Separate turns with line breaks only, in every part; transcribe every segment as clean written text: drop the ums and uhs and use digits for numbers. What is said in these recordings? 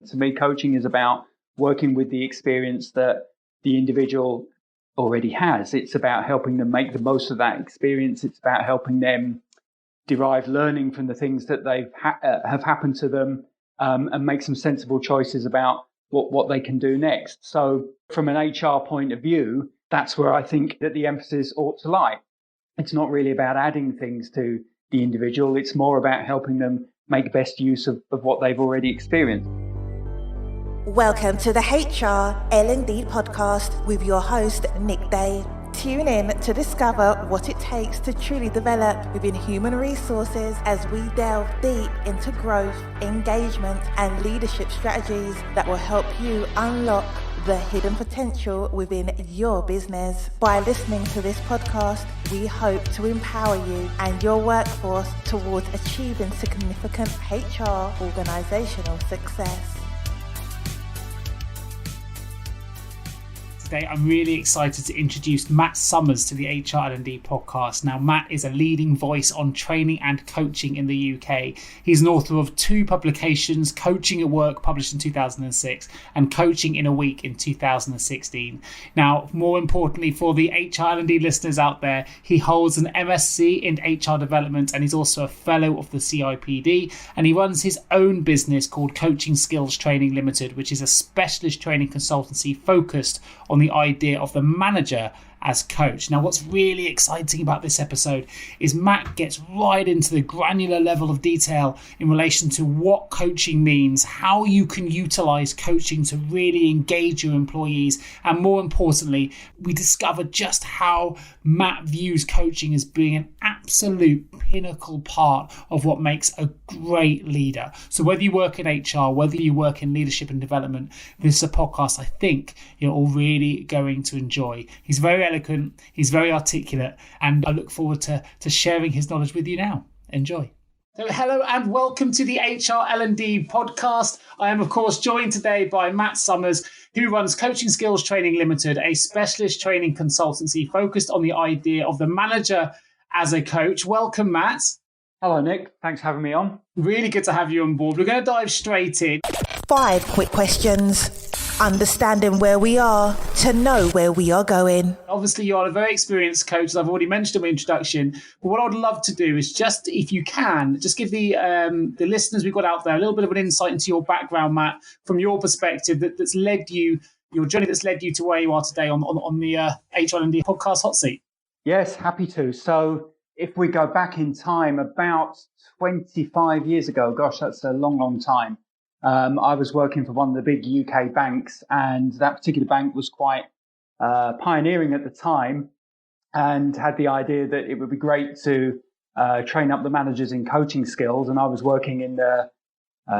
To me, coaching is about working with the experience that the individual already has. It's about helping them make the most of that experience. It's about helping them derive learning from the things that have happened to them, and make some sensible choices about what they can do next. So from an HR point of view, that's where I think that the emphasis ought to lie. It's not really about adding things to the individual. It's more about helping them make best use of what they've already experienced.
Welcome to the HR L&D podcast with your host, Nick Day. Tune in to discover what it takes to truly develop within human resources as we delve deep into growth, engagement, and leadership strategies that will help you unlock the hidden potential within your business. By listening to this podcast, we hope to empower you and your workforce towards achieving significant HR organizational success.
Today, I'm really excited to introduce Matt Summers to the HR L&D podcast. Now, Matt is a leading voice on training and coaching in the UK. He's an author of 2 publications, Coaching at Work, published in 2006, and Coaching in a Week in 2016. Now, more importantly, for the HR L&D listeners out there, he holds an MSc in HR development, and he's also a fellow of the CIPD, and he runs his own business called Coaching Skills Training Limited, which is a specialist training consultancy focused on the idea of the manager as coach. Now, what's really exciting about this episode is Matt gets right into the granular level of detail in relation to what coaching means, how you can utilize coaching to really engage your employees, and more importantly, we discover just how Matt views coaching as being an absolute pinnacle part of what makes a great leader. So whether you work in HR, whether you work in leadership and development, this is a podcast I think you're all really going to enjoy. He's very eloquent, he's very articulate, and I look forward to sharing his knowledge with you now. Enjoy. So hello and welcome to the HR L&D podcast. I am, of course, joined today by Matt Summers, who runs Coaching Skills Training Limited, a specialist training consultancy focused on the idea of the manager as a coach. Welcome, Matt.
Hello, Nick. Thanks for having me on.
Really good to have you on board. We're going to dive straight in.
5 quick questions. Understanding where we are to know where we are going.
Obviously, you are a very experienced coach, as I've already mentioned in my introduction. But what I'd love to do is just, if you can, just give the listeners we've got out there a little bit of an insight into your background, Matt, from your perspective that's led you, your journey that's led you to where you are today on the HR L&D podcast hot seat.
Yes, happy to. So if we go back in time, about 25 years ago, gosh, that's a long, long time. I was working for one of the big UK banks, and that particular bank was quite pioneering at the time and had the idea that it would be great to train up the managers in coaching skills. And I was working in the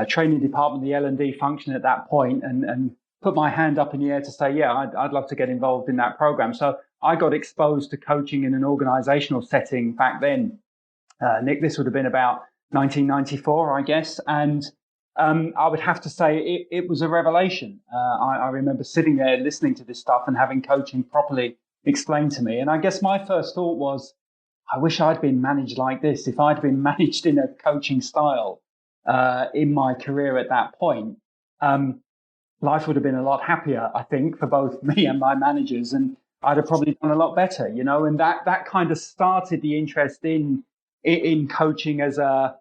training department, the L&D function at that point, and put my hand up in the air to say, yeah, I'd love to get involved in that program. So I got exposed to coaching in an organizational setting back then. Nick, this would have been about 1994, I guess. And I would have to say it was a revelation. I remember sitting there listening to this stuff and having coaching properly explained to me. And I guess my first thought was, I wish I'd been managed like this. If I'd been managed in a coaching style in my career at that point, life would have been a lot happier, I think, for both me and my managers. And I'd have probably done a lot better, you know. And that kind of started the interest in coaching as a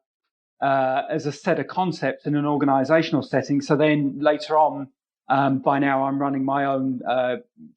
set of concepts in an organizational setting. So then later on, by now I'm running my own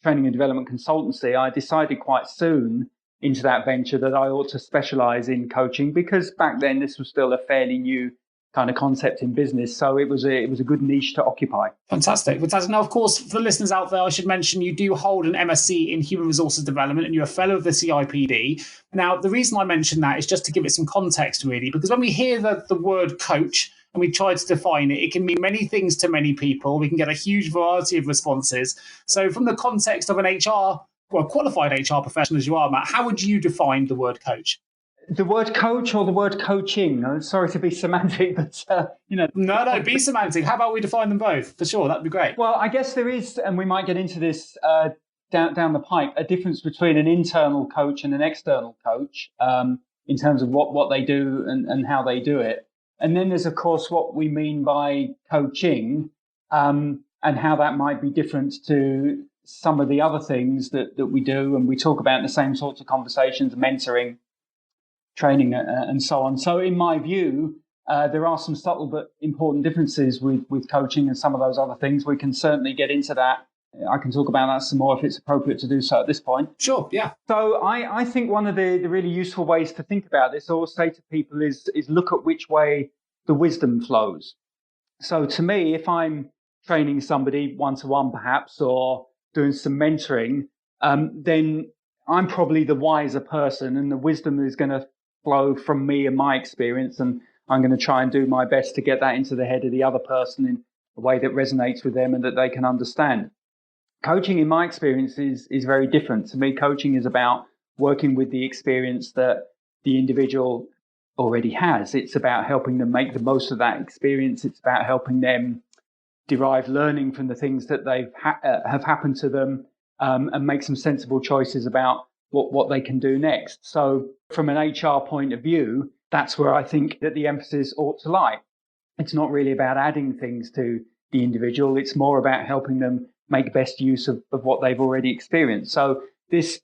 training and development consultancy. I decided quite soon into that venture that I ought to specialize in coaching, because back then this was still a fairly new kind of concept in business. So it was a good niche to occupy.
Fantastic. Now, of course, for the listeners out there, I should mention you do hold an MSc in Human Resources Development and you're a fellow of the CIPD. Now, the reason I mention that is just to give it some context, really, because when we hear the word coach and we try to define it, it can mean many things to many people. We can get a huge variety of responses. So from the context of an qualified HR professional as you are, Matt, how would you define the word coach?
The word coach or the word coaching? I'm sorry to be semantic, but,
No, be semantic. How about we define them both? For sure, that'd be great.
Well, I guess there is, and we might get into this down the pipe, a difference between an internal coach and an external coach in terms of what they do and how they do it. And then there's, of course, what we mean by coaching, and how that might be different to some of the other things that we do and we talk about in the same sorts of conversations, mentoring, training, and so on. So in my view, there are some subtle but important differences with coaching and some of those other things. We can certainly get into that. I can talk about that some more if it's appropriate to do so at this point.
Sure, yeah.
So I think one of the really useful ways to think about this, I always say to people, is look at which way the wisdom flows. So to me, if I'm training somebody one-to-one perhaps, or doing some mentoring, then I'm probably the wiser person and the wisdom is going to flow from me and my experience, and I'm going to try and do my best to get that into the head of the other person in a way that resonates with them and that they can understand. Coaching, in my experience, is very different. To me, coaching is about working with the experience that the individual already has. It's about helping them make the most of that experience. It's about helping them derive learning from the things that have happened to them, and make some sensible choices about what they can do next. So from an HR point of view, that's where I think that the emphasis ought to lie. It's not really about adding things to the individual. It's more about helping them make best use of what they've already experienced. So this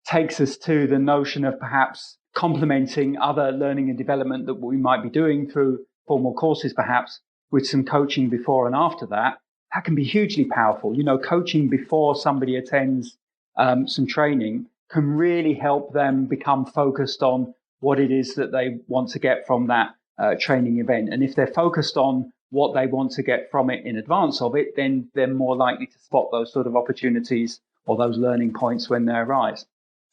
takes us to the notion of perhaps complementing other learning and development that we might be doing through formal courses, perhaps with some coaching before and after that. That can be hugely powerful. Coaching before somebody attends some training can really help them become focused on what it is that they want to get from that training event. And if they're focused on what they want to get from it in advance of it, then they're more likely to spot those sort of opportunities or those learning points when they arise.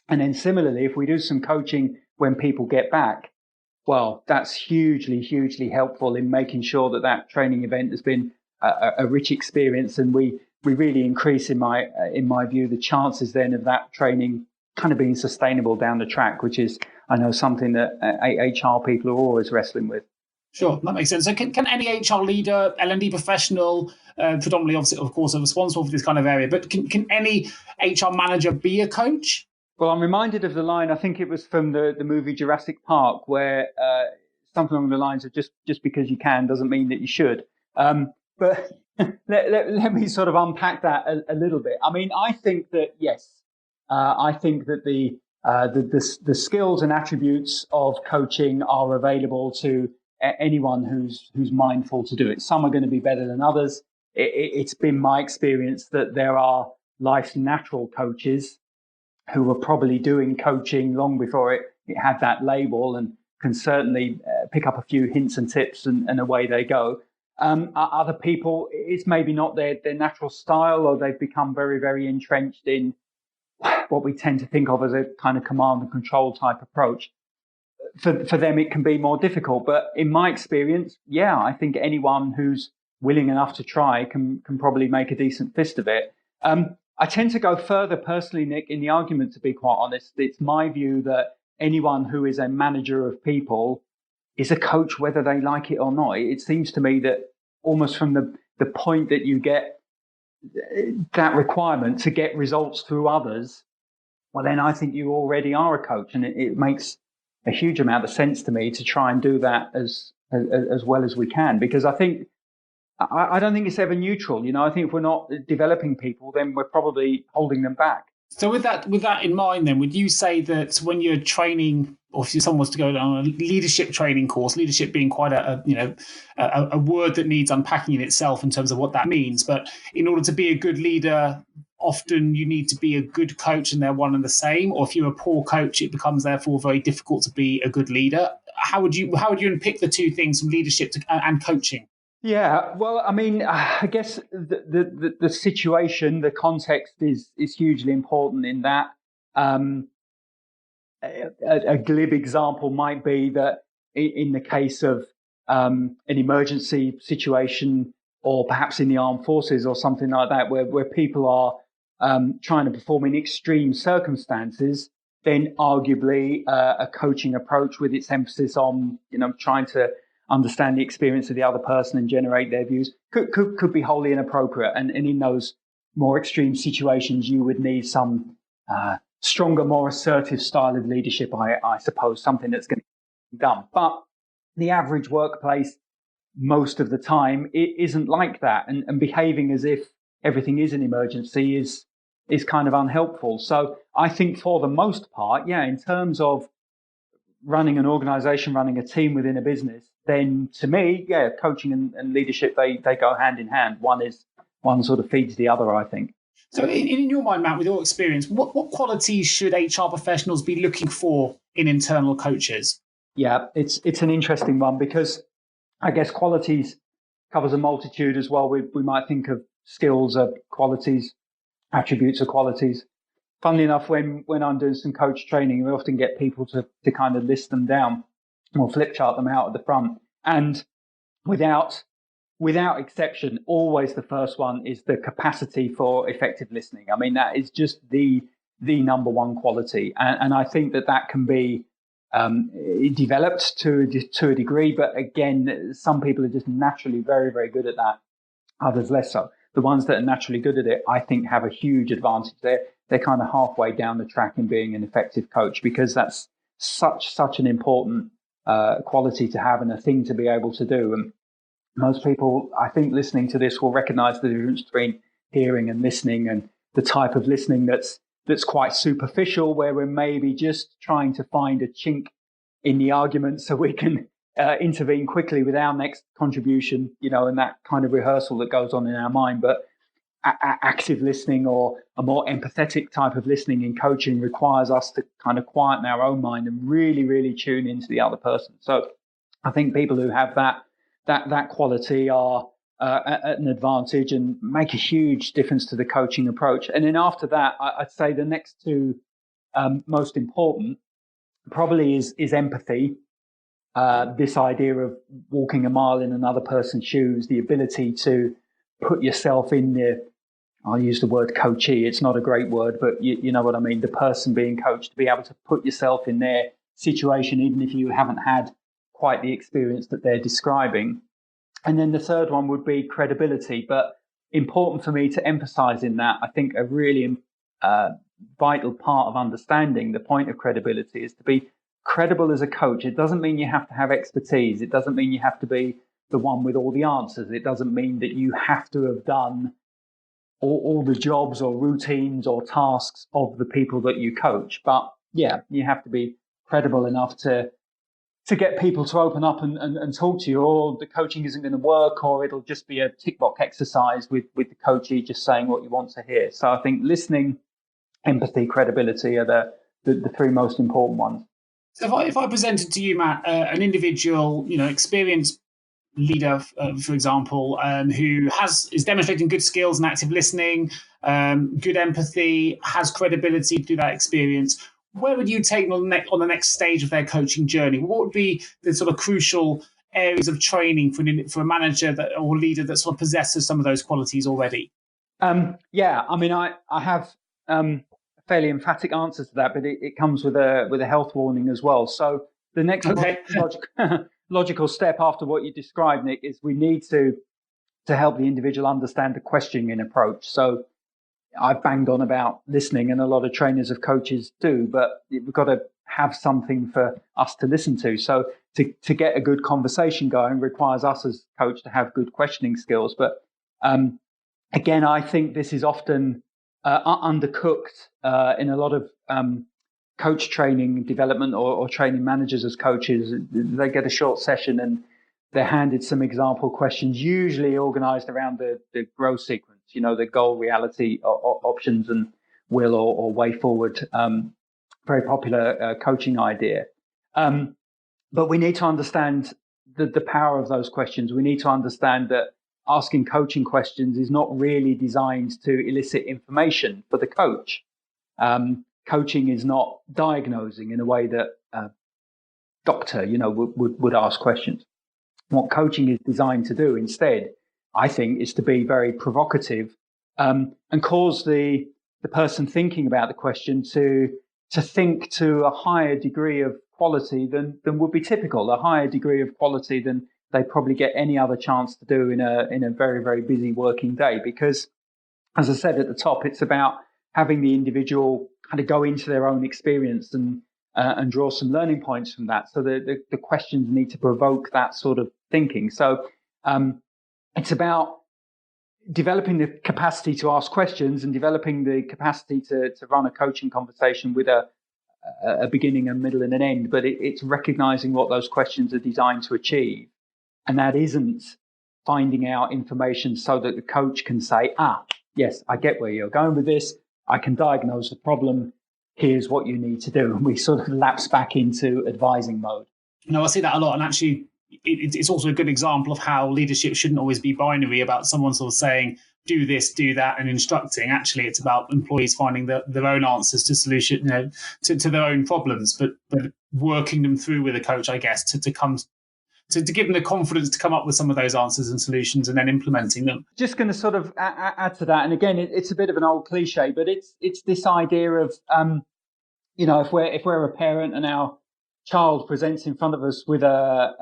And then similarly, if we do some coaching when people get back, well, that's hugely, hugely helpful in making sure that that training event has been a rich experience. And we really increase, in my view, the chances then of that training kind of being sustainable down the track, which is, I know, something that HR people are always wrestling with.
Sure, that makes sense. So can any HR leader, L&D professional, predominantly, obviously, of course, are responsible for this kind of area, but can any HR manager be a coach?
Well, I'm reminded of the line, I think it was from the movie Jurassic Park, where something along the lines of just because you can doesn't mean that you should. But let me sort of unpack that a little bit. I mean, I think that, yes, I think that the skills and attributes of coaching are available to anyone who's mindful to do it. Some are going to be better than others. It's been my experience that there are life's natural coaches who were probably doing coaching long before it had that label and can certainly pick up a few hints and tips and away they go. Other people, it's maybe not their natural style, or they've become very, very entrenched in what we tend to think of as a kind of command and control type approach. For them, it can be more difficult. But in my experience, yeah, I think anyone who's willing enough to try can probably make a decent fist of it. I tend to go further personally, Nick, in the argument, to be quite honest. It's my view that anyone who is a manager of people is a coach, whether they like it or not. It seems to me that almost from the point that you get that requirement to get results through others, well, then I think you already are a coach. And it makes a huge amount of sense to me to try and do that as well as we can, because I don't think it's ever neutral. I think if we're not developing people, then we're probably holding them back. So
with that in mind, then, would you say that when you're training, or if someone was to go on a leadership training course, leadership being quite a word that needs unpacking in itself in terms of what that means, but in order to be a good leader, often you need to be a good coach and they're one and the same, or if you're a poor coach, it becomes therefore very difficult to be a good leader. How would you unpick the two things from leadership and coaching?
Yeah, well, I mean, I guess the situation, the context is hugely important in that. A glib example might be that in the case of an emergency situation, or perhaps in the armed forces or something like that, where people are trying to perform in extreme circumstances, then arguably a coaching approach with its emphasis on, trying to understand the experience of the other person and generate their views could be wholly inappropriate. And in those more extreme situations, you would need some stronger, more assertive style of leadership, I suppose, something that's going to be done. But the average workplace, most of the time it isn't like that, and behaving as if everything is an emergency is kind of unhelpful. So I think for the most part, in terms of running an organization, running a team within a business, then to me, coaching and leadership, they go hand in hand. One sort of feeds the other, I think.
So in your mind, Matt, with your experience, what qualities should HR professionals be looking for in internal coaches?
Yeah, it's an interesting one, because I guess qualities covers a multitude as well. We might think of skills of qualities, attributes of qualities. Funnily enough, when I'm doing some coach training, we often get people to kind of list them down or flip chart them out at the front. And without exception, always the first one is the capacity for effective listening. I mean, that is just the number one quality. And I think that can be developed to a degree. But again, some people are just naturally very, very good at that. Others less so. The ones that are naturally good at it, I think, have a huge advantage. They're kind of halfway down the track in being an effective coach, because that's such an important quality to have and a thing to be able to do. And most people, I think, listening to this will recognize the difference between hearing and listening, and the type of listening that's quite superficial, where we're maybe just trying to find a chink in the argument so we can intervene quickly with our next contribution, and that kind of rehearsal that goes on in our mind. But active listening, or a more empathetic type of listening in coaching, requires us to kind of quieten our own mind and really, really tune into the other person. So I think people who have that quality are at an advantage and make a huge difference to the coaching approach. And then after that, I'd say the next two most important probably is empathy. This idea of walking a mile in another person's shoes, the ability to put yourself in I'll use the word coachee. It's not a great word, but you know what I mean. The person being coached, to be able to put yourself in their situation, even if you haven't had quite the experience that they're describing. And then the third one would be credibility. But important for me to emphasize in that, I think a really vital part of understanding the point of credibility is to be credible as a coach. It doesn't mean you have to have expertise. It doesn't mean you have to be the one with all the answers. It doesn't mean that you have to have done all the jobs or routines or tasks of the people that you coach. But you have to be credible enough to get people to open up and talk to you, or the coaching isn't going to work, or it'll just be a tick box exercise with the coachee just saying what you want to hear. So I think listening, empathy, credibility are the three most important ones.
So if I presented to you, Matt, an individual, experienced leader, for example, who is demonstrating good skills and active listening, good empathy, has credibility through that experience, where would you take them on the next stage of their coaching journey? What would be the sort of crucial areas of training for a manager or leader that sort of possesses some of those qualities already? I mean, I have a fairly emphatic answer to that, but it comes with a health warning as well. So the next logical step after what you described, Nick, is we need to help the individual understand the questioning approach. So I've banged on about listening, and a lot of trainers of coaches do, but we've got to have something for us to listen to. So to get a good conversation going requires us as coach to have good questioning skills. But again, I think this is often undercooked in a lot of coach training development or training managers as coaches. They get a short session and they're handed some example questions, usually organized around the growth sequence, the goal, reality, options, and will or way forward. Very popular coaching idea. But we need to understand the power of those questions. We need to understand that asking coaching questions is not really designed to elicit information for the coach. Coaching is not diagnosing in a way that a doctor, would ask questions. What coaching is designed to do instead, I think, is to be very provocative and cause the person thinking about the question to think to a higher degree of quality than would be typical, a higher degree of quality than they probably get any other chance to do in a very, very busy working day. Because, as I said at the top, it's about having the individual kind of go into their own experience and draw some learning points from that. So the questions need to provoke that sort of thinking. So
It's about developing the capacity to ask questions and developing the capacity to run a coaching conversation with a beginning, a middle, and an end. But it's recognizing what those questions are designed to achieve. And that isn't finding out information so that the coach can say, yes, I get where you're going with this. I can diagnose the problem. Here's what you need to do. And we sort of lapse back into advising mode.
No, I see that a lot. And actually, it's also a good example of how leadership shouldn't always be binary about someone sort of saying, do this, do that, and instructing. Actually, it's about employees finding their own answers to solution, to their own problems, but working them through with a coach, I guess, to give them the confidence to come up with some of those answers and solutions and then implementing them.
Just going to sort of add to that. And again, it's a bit of an old cliche, but it's this idea of, if we're a parent and our child presents in front of us with their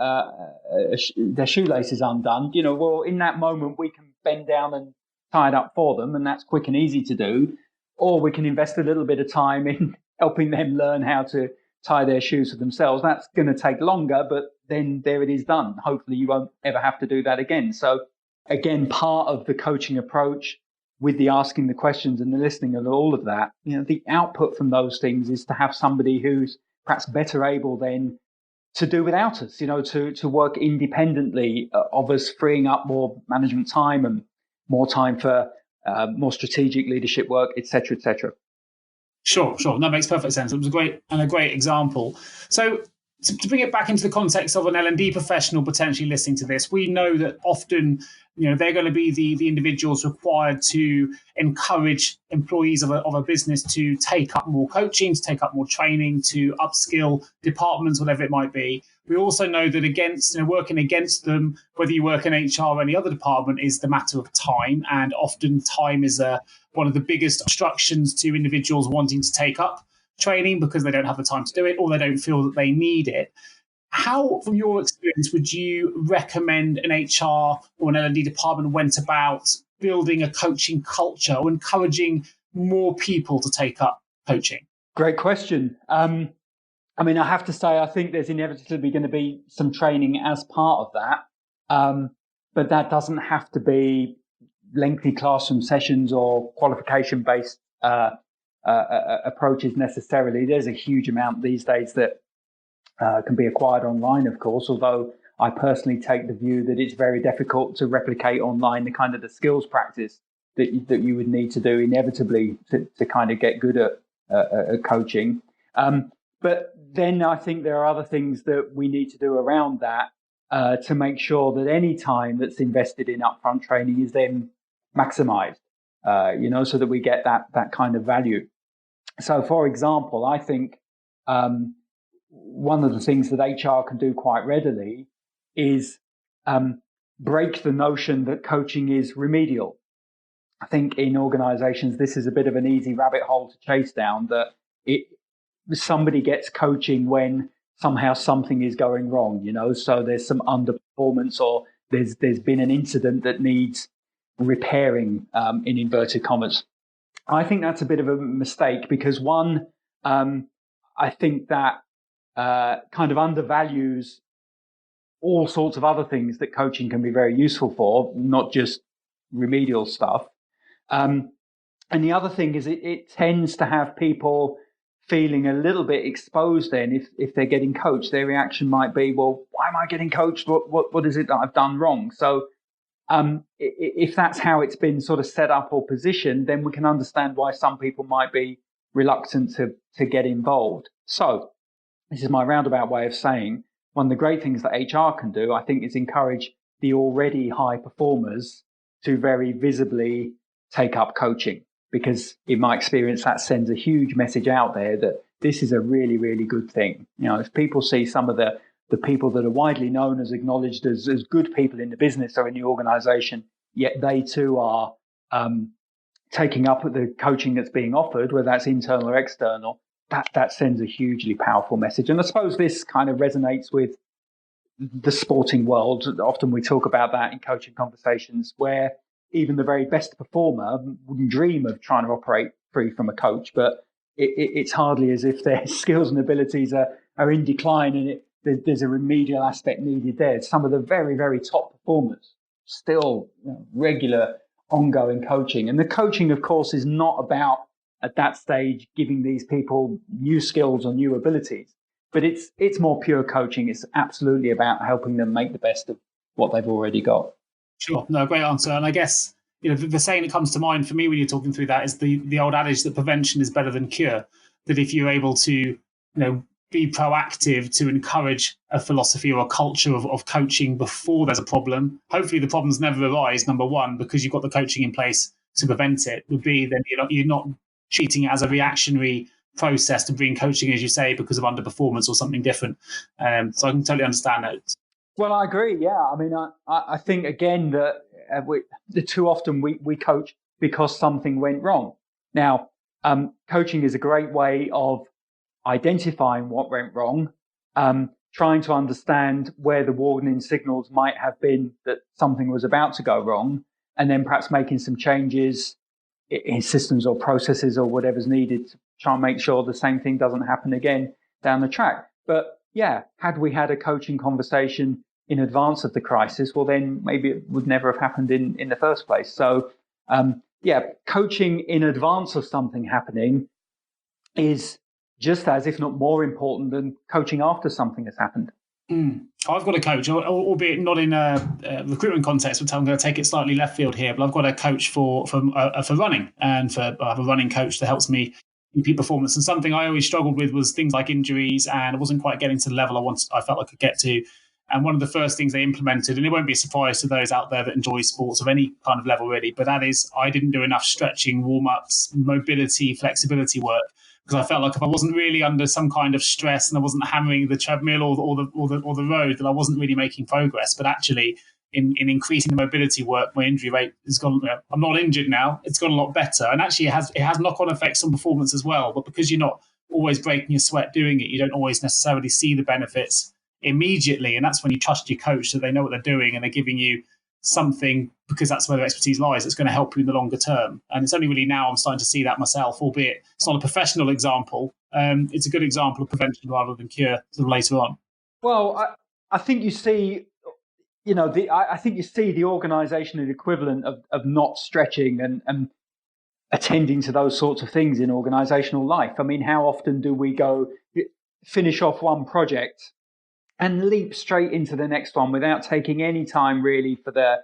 shoelaces undone, well, in that moment, we can bend down and tie it up for them. And that's quick and easy to do. Or we can invest a little bit of time in helping them learn how to tie their shoes for themselves. That's going to take longer, but then there it is done. Hopefully you won't ever have to do that again. So again, part of the coaching approach with the asking the questions and the listening and all of that, the output from those things is to have somebody who's perhaps better able then to do without us, to work independently of us, freeing up more management time and more time for more strategic leadership work, et cetera, et cetera.
Sure. That makes perfect sense. It was a great example. So to bring it back into the context of an L&D professional potentially listening to this, we know that often, they're going to be the individuals required to encourage employees of a business to take up more coaching, to take up more training, to upskill departments, whatever it might be. We also know that working against them, whether you work in HR or any other department, is the matter of time. And often time is one of the biggest obstructions to individuals wanting to take up training because they don't have the time to do it or they don't feel that they need it. How, from your experience, would you recommend an HR or an L&D department went about building a coaching culture or encouraging more people to take up coaching?
Great question. I have to say, I think there's inevitably going to be some training as part of that. But that doesn't have to be lengthy classroom sessions or qualification-based approaches necessarily. There's a huge amount these days that can be acquired online, of course, although I personally take the view that it's very difficult to replicate online the kind of the skills practice that you would need to do inevitably to kind of get good at coaching. But then I think there are other things that we need to do around that to make sure that any time that's invested in upfront training is then maximized, so that we get that kind of value. So, for example, I think one of the things that HR can do quite readily is break the notion that coaching is remedial. I think in organizations, this is a bit of an easy rabbit hole to chase down, that somebody gets coaching when somehow something is going wrong, so there's some underperformance or there's been an incident that needs repairing, in inverted commas. I think that's a bit of a mistake because one, I think that kind of undervalues all sorts of other things that coaching can be very useful for, not just remedial stuff. And the other thing is it tends to have people feeling a little bit exposed then if they're getting coached. Their reaction might be, well, why am I getting coached? What is it that I've done wrong? So if that's how it's been sort of set up or positioned, then we can understand why some people might be reluctant to get involved. So this is my roundabout way of saying one of the great things that HR can do, I think, is encourage the already high performers to very visibly take up coaching, because in my experience, that sends a huge message out there that this is a really, really good thing. If people see some of the people that are widely known as acknowledged as good people in the business or in the organization, yet they too are taking up the coaching that's being offered, whether that's internal or external, that sends a hugely powerful message. And I suppose this kind of resonates with the sporting world. Often we talk about that in coaching conversations, where even the very best performer wouldn't dream of trying to operate free from a coach, but it's hardly as if their skills and abilities are in decline, and there's a remedial aspect needed there. Some of the very, very top performers still regular ongoing coaching. And the coaching, of course, is not about at that stage giving these people new skills or new abilities, but it's more pure coaching. It's absolutely about helping them make the best of what they've already got.
Sure. No, great answer. And I guess, the saying that comes to mind for me when you're talking through that is the old adage that prevention is better than cure. That if you're able to, be proactive to encourage a philosophy or a culture of coaching before there's a problem, hopefully the problems never arise, number one, because you've got the coaching in place to prevent it. Would be then you're not treating it as a reactionary process to bring coaching, as you say, because of underperformance or something different. So I can totally understand that.
Well, I agree. Yeah. I mean, I think, again, that too often we coach because something went wrong. Now, coaching is a great way of identifying what went wrong, trying to understand where the warning signals might have been that something was about to go wrong, and then perhaps making some changes in systems or processes or whatever's needed to try and make sure the same thing doesn't happen again down the track. But yeah, had we had a coaching conversation in advance of the crisis, well, then maybe it would never have happened in the first place. So coaching in advance of something happening is just as, if not more important than coaching after something has happened.
I've got a coach, albeit not in a recruitment context, but I'm going to take it slightly left field here, but I've got a coach for running, and I have a running coach that helps me in peak performance. And something I always struggled with was things like injuries, and I wasn't quite getting to the level I felt I could get to. And one of the first things they implemented, and it won't be a surprise to those out there that enjoy sports of any kind of level really, but that is I didn't do enough stretching, warm-ups, mobility, flexibility work. Because I felt like if I wasn't really under some kind of stress and I wasn't hammering the treadmill or the road, that I wasn't really making progress. But actually, in increasing the mobility work, my injury rate has gone. I'm not injured now; it's gone a lot better. And actually, it has knock-on effects on performance as well. But because you're not always breaking your sweat doing it, you don't always necessarily see the benefits immediately. And that's when you trust your coach that they know what they're doing and they're giving you something, because that's where their expertise lies, it's going to help you in the longer term. And it's only really now I'm starting to see that myself, albeit it's not a professional example. It's a good example of prevention rather than cure sort of later on.
Well, I think you see, I think you see the organisational equivalent of not stretching and attending to those sorts of things in organisational life. I mean, how often do we go finish off one project and leap straight into the next one without taking any time really for the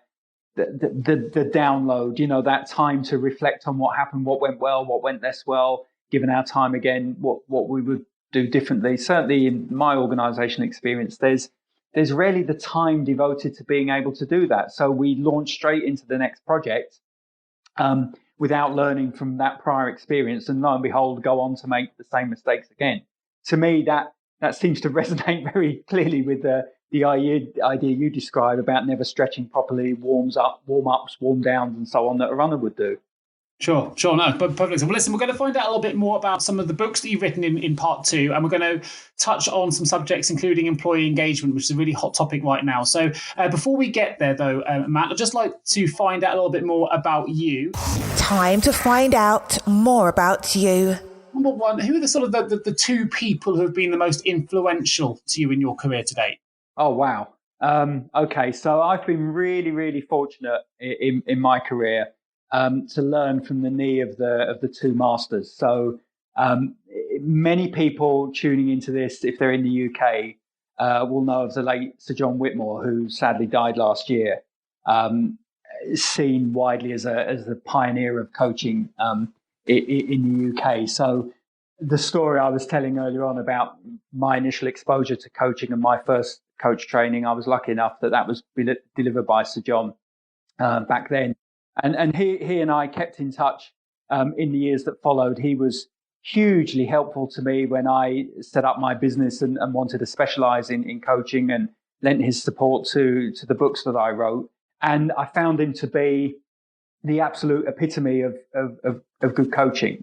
download, that time to reflect on what happened, what went well, what went less well, given our time again, what we would do differently. Certainly in my organizational experience, there's rarely the time devoted to being able to do that. So we launch straight into the next project without learning from that prior experience, and lo and behold, go on to make the same mistakes again. To me, that seems to resonate very clearly with the idea you describe about never stretching properly, warm-ups, warm-downs, and so on that a runner would do.
Sure. No, but perfect. Well, listen, we're going to find out a little bit more about some of the books that you've written in part 2, and we're going to touch on some subjects, including employee engagement, which is a really hot topic right now. So before we get there, though, Matt, I'd just like to find out a little bit more about you.
Time to find out more about you.
Number one, who are the sort of the two people who have been the most influential to you in your career to date?
Oh, wow. Okay, so I've been really, really fortunate in my career to learn from the knee of the two masters. So many people tuning into this, if they're in the UK, will know of the late Sir John Whitmore, who sadly died last year, seen widely as the pioneer of coaching in the UK. So the story I was telling earlier on about my initial exposure to coaching and my first coach training, I was lucky enough that was delivered by Sir John back then. And he and I kept in touch in the years that followed. He was hugely helpful to me when I set up my business and wanted to specialize in coaching, and lent his support to the books that I wrote. And I found him to be the absolute epitome of good coaching.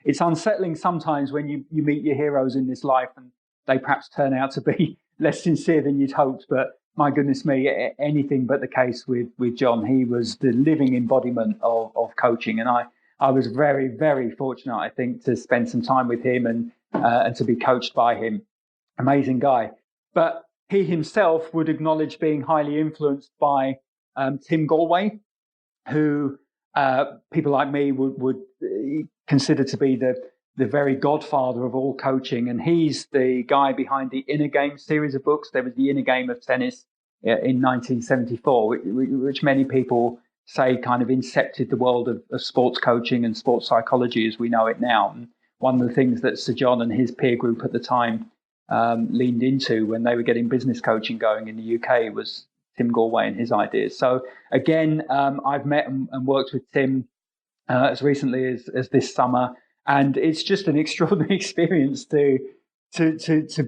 It's unsettling sometimes when you meet your heroes in this life and they perhaps turn out to be less sincere than you'd hoped. But my goodness me, anything but the case with John. He was the living embodiment of coaching. And I was very, very fortunate, I think, to spend some time with him and to be coached by him. amazing guy. But he himself would acknowledge being highly influenced by Tim Gallwey, who people like me would consider to be the very godfather of all coaching. And he's the guy behind the Inner Game series of books. There was the Inner Game of Tennis in 1974, which many people say kind of incepted the world of sports coaching and sports psychology as we know it now. And one of the things that Sir John and his peer group at the time leaned into when they were getting business coaching going in the UK was Tim Gallwey and his ideas. So again, I've met and worked with Tim as recently as this summer, and it's just an extraordinary experience to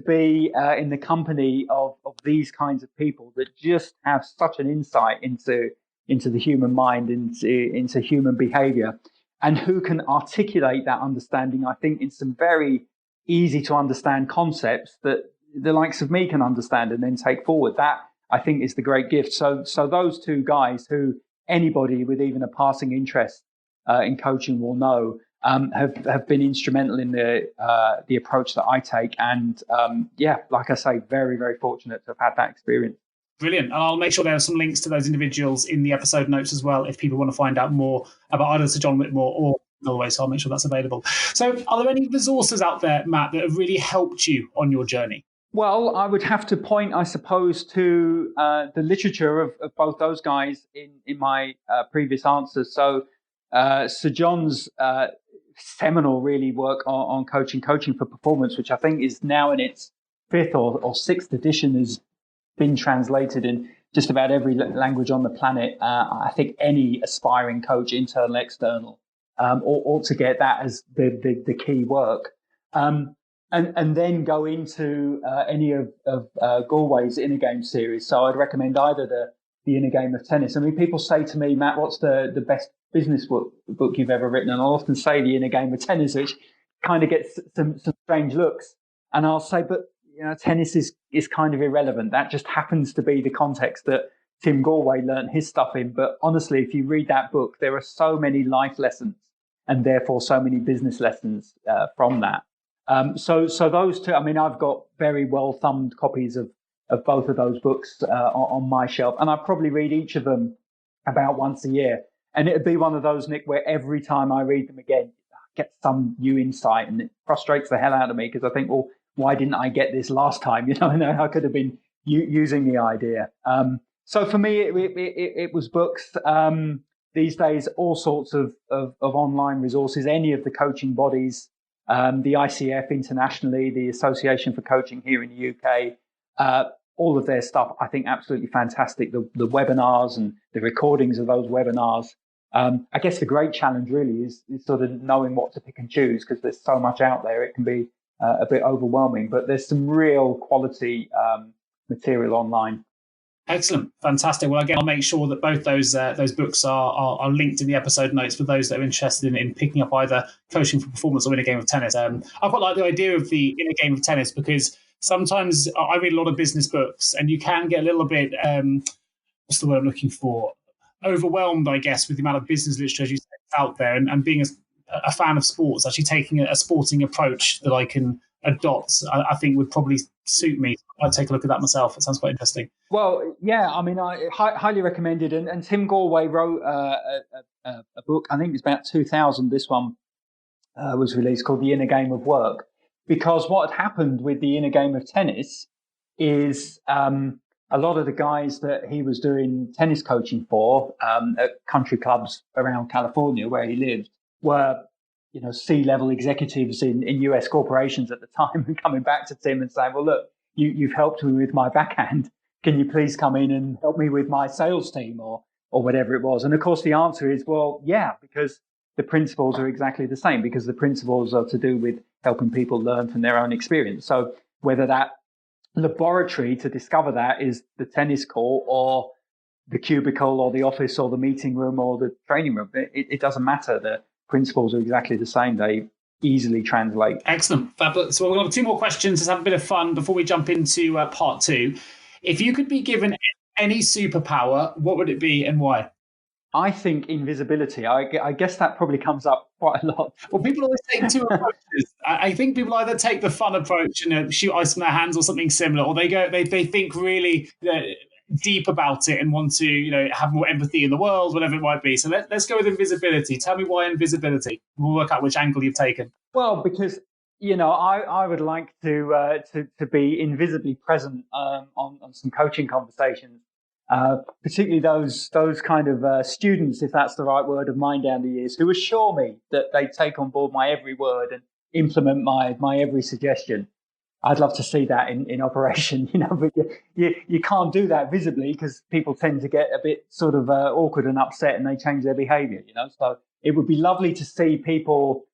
be in the company of these kinds of people that just have such an insight into the human mind, into human behavior, and who can articulate that understanding, I think, in some very easy to understand concepts that the likes of me can understand and then take forward. That, I think, is the great gift. So those two guys, who anybody with even a passing interest in coaching will know, have been instrumental in the approach that I take. And like I say, very, very fortunate to have had that experience.
Brilliant. And I'll make sure there are some links to those individuals in the episode notes as well, if people want to find out more about either Sir John Whitmore or Gallwey. So I'll make sure that's available. So are there any resources out there, Matt, that have really helped you on your journey?
Well, I would have to point, I suppose, to the literature of both those guys in my previous answers. So Sir John's seminal really work on coaching for performance, which I think is now in its 5th or 6th edition, has been translated in just about every language on the planet. I think any aspiring coach, internal, external, ought to get that as the key work. And then go into any of Gallwey's Inner Game series. So I'd recommend either the Inner Game of Tennis. I mean, people say to me, Matt, what's the best business book you've ever written? And I'll often say the Inner Game of Tennis, which kind of gets some strange looks. And I'll say, but tennis is kind of irrelevant. That just happens to be the context that Tim Gallwey learned his stuff in. But honestly, if you read that book, there are so many life lessons and therefore so many business lessons from that. So those two, I mean, I've got very well thumbed copies of both of those books on my shelf, and I probably read each of them about once a year. And it'd be one of those, Nick, where every time I read them again, I get some new insight, and it frustrates the hell out of me because I think, well, why didn't I get this last time? And I could have been using the idea. So for me, it was books. These days, all sorts of online resources, any of the coaching bodies, the ICF internationally, the Association for Coaching here in the UK, all of their stuff, I think, absolutely fantastic. The webinars and the recordings of those webinars. I guess the great challenge really is sort of knowing what to pick and choose, because there's so much out there. It can be a bit overwhelming, but there's some real quality material online.
Excellent. Fantastic. Well, again, I'll make sure that both those books are linked in the episode notes for those that are interested in picking up either Coaching for Performance or Inner Game of Tennis. I quite like the idea of the Inner Game of Tennis because sometimes I read a lot of business books and you can get a little bit, what's the word I'm looking for? Overwhelmed, I guess, with the amount of business literature, as you said, out there. And being a fan of sports, actually taking a sporting approach that I can adopt, I think would probably suit me. I'd take a look at that myself. It sounds quite interesting.
Well, yeah, I mean, I highly recommended. And Tim Gallwey wrote a book, I think it's about 2000, this one was released, called The Inner Game of Work. Because what had happened with the Inner Game of Tennis is a lot of the guys that he was doing tennis coaching for at country clubs around California where he lived were, C-level executives in US corporations at the time, and coming back to Tim and saying, well, look, you've helped me with my backhand. Can you please come in and help me with my sales team or whatever it was? And of course, the answer is, well, yeah, because the principles are exactly the same, because the principles are to do with helping people learn from their own experience. So whether that laboratory to discover that is the tennis court or the cubicle or the office or the meeting room or the training room, it doesn't matter. The principles are exactly the same. They easily translate.
Excellent. Fabulous. So we're going to have 2 more questions. Let's have a bit of fun before we jump into part 2. If you could be given any superpower, what would it be and why?
I think invisibility. I guess that probably comes up quite a lot.
Well, people always take two approaches. I think people either take the fun approach and shoot ice from their hands or something similar, or they think really deep about it and want to have more empathy in the world, whatever it might be. So let's go with invisibility. Tell me why invisibility. We'll work out which angle you've taken.
Well, because I would like to be invisibly present on some coaching conversations. Particularly those kind of students, if that's the right word, of mine down the years, who assure me that they take on board my every word and implement my every suggestion. I'd love to see that in operation, but you can't do that visibly because people tend to get a bit sort of awkward and upset and they change their behaviour, So it would be lovely to see people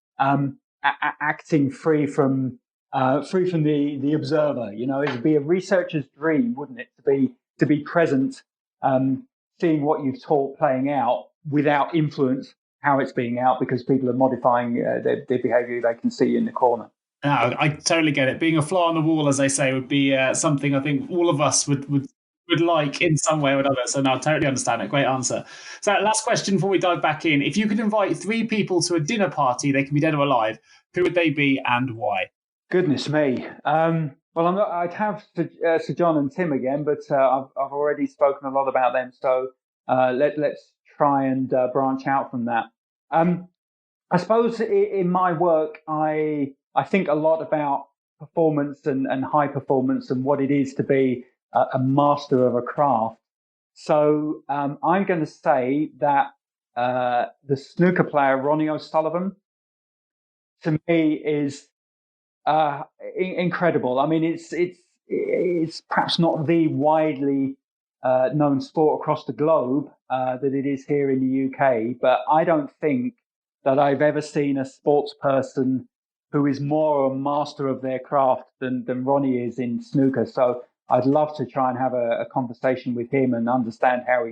acting free from the observer. It would be a researcher's dream, wouldn't it, to be present, seeing what you've taught playing out without influence how it's being out, because people are modifying their behaviour they can see in the corner.
No, I totally get it. Being a fly on the wall, as they say, would be something I think all of us would like in some way or another. So no, I totally understand it. Great answer. So last question before we dive back in. If you could invite 3 people to a dinner party, they can be dead or alive, who would they be and why?
Goodness me. Well, I'd have Sir John and Tim again, but I've already spoken a lot about them. So let's try and branch out from that. I suppose in my work, I think a lot about performance and high performance and what it is to be a master of a craft. So I'm going to say that the snooker player Ronnie O'Sullivan, to me, is incredible. I mean, it's perhaps not the widely known sport across the globe that it is here in the UK, but I don't think that I've ever seen a sports person who is more a master of their craft than Ronnie is in snooker. So I'd love to try and have a conversation with him and understand how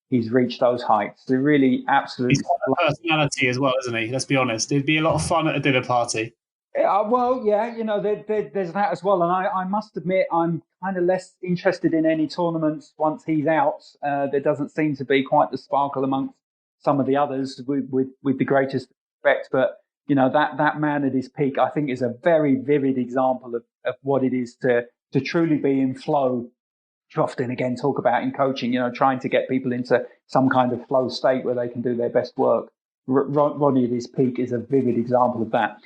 he's reached those heights. They're really absolutely...
He's got a personality as well, isn't he? Let's be honest. It'd be a lot of fun at a dinner party.
Well, yeah, there's that as well. And I must admit, I'm kind of less interested in any tournaments once he's out. There doesn't seem to be quite the sparkle amongst some of the others, with the greatest respect. But, that man at his peak, I think, is a very vivid example of what it is to truly be in flow, which often, again, talk about in coaching, trying to get people into some kind of flow state where they can do their best work. Ronnie at his peak is a vivid example of that.